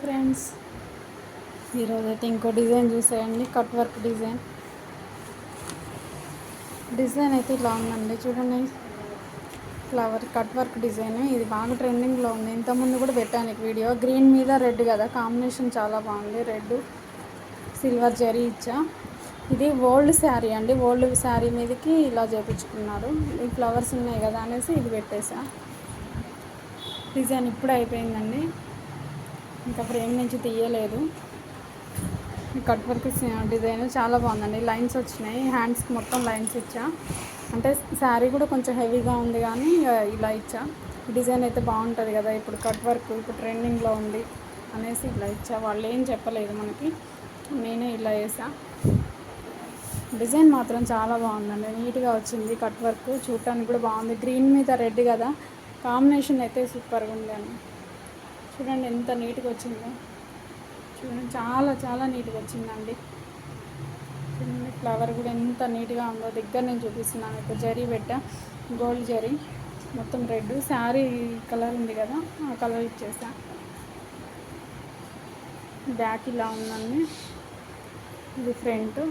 Friends, ఈరోజు అయితే ఇంకో డిజైన్ చూసేయండి. కట్ వర్క్ డిజైన్ అయితే ఇలా ఉందండి. చూడండి, ఫ్లవర్ కట్ వర్క్ డిజైన్. ఇది బాగా ట్రెండింగ్లో ఉంది. ఇంతకుముందు కూడా పెట్టాను వీడియో. గ్రీన్ మీద రెడ్ కదా, కాంబినేషన్ చాలా బాగుంది. రెడ్ సిల్వర్ జరీ ఇచ్చా. ఇది ఓల్డ్ శారీ అండి. ఓల్డ్ శారీ మీదకి ఇలా చేపించుకున్నారు. ఈ ఫ్లవర్స్ ఉన్నాయి కదా అనేసి ఇది పెట్టేసా. డిజైన్ ఇప్పుడే అయిపోయిందండి, ఇంకా ఫ్రేమ్ నుంచి తీయలేదు. కట్ వర్క్ డిజైన్ చాలా బాగుందండి. లైన్స్ వచ్చినాయి, హ్యాండ్స్కి మొత్తం లైన్స్ ఇచ్చా. అంటే శారీ కూడా కొంచెం హెవీగా ఉంది కానీ ఇలా ఇచ్చా. డిజైన్ అయితే బాగుంటుంది కదా, ఇప్పుడు కట్ వర్క్ ఇప్పుడు ట్రెండింగ్లో ఉంది అనేసి ఇలా ఇచ్చా. వాళ్ళు ఏం చెప్పలేదు మనకి, నేనే ఇలా వేసా. డిజైన్ మాత్రం చాలా బాగుందండి, నీట్గా వచ్చింది. కట్ వర్క్ చూడటానికి కూడా బాగుంది. గ్రీన్ మీద రెడ్ కదా, కాంబినేషన్ అయితే సూపర్గా ఉందండి. చూడండి ఎంత నీట్గా వచ్చిందో. చూడండి, చాలా చాలా నీట్గా వచ్చిందండి. చూడండి, ఫ్లవర్ కూడా ఎంత నీట్గా ఉందో. దగ్గర నేను చూపిస్తున్నాను. ఇప్పుడు జరీ పెట్టా, గోల్డ్ జరీ, మొత్తం రెడ్. శారీ కలర్ ఉంది కదా, ఆ కలర్ ఇచ్చేసా. బ్యాక్ ఇలా ఉందండి, ఇది ఫ్రంట్.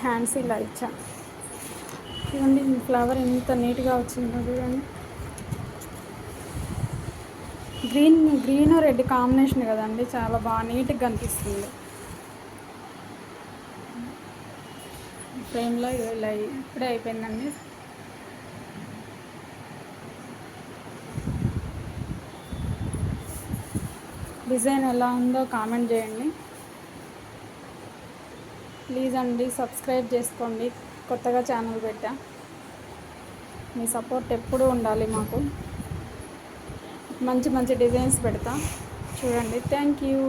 హ్యాండ్స్ ఇలా ఇచ్చా. చూడండి, ఫ్లవర్ ఎంత నీట్గా వచ్చిందో. చూడండి, గ్రీన్ రెడ్ కాంబినేషన్ కదండి, చాలా బాగా నీట్గా కనిపిస్తుంది. ఫ్రేమ్లో ఇలా ఇప్పుడే అయిపోయిందండి. డిజైన్ ఎలా ఉందో కామెంట్ చేయండి ప్లీజ్ అండి. సబ్స్క్రైబ్ చేసుకోండి, కొత్తగా ఛానల్ పెట్టా. మీ సపోర్ట్ ఎప్పుడూ ఉండాలి మాకు. మంచి మంచి డిజైన్స్ పెడతా. చూడండి, థ్యాంక్ యూ.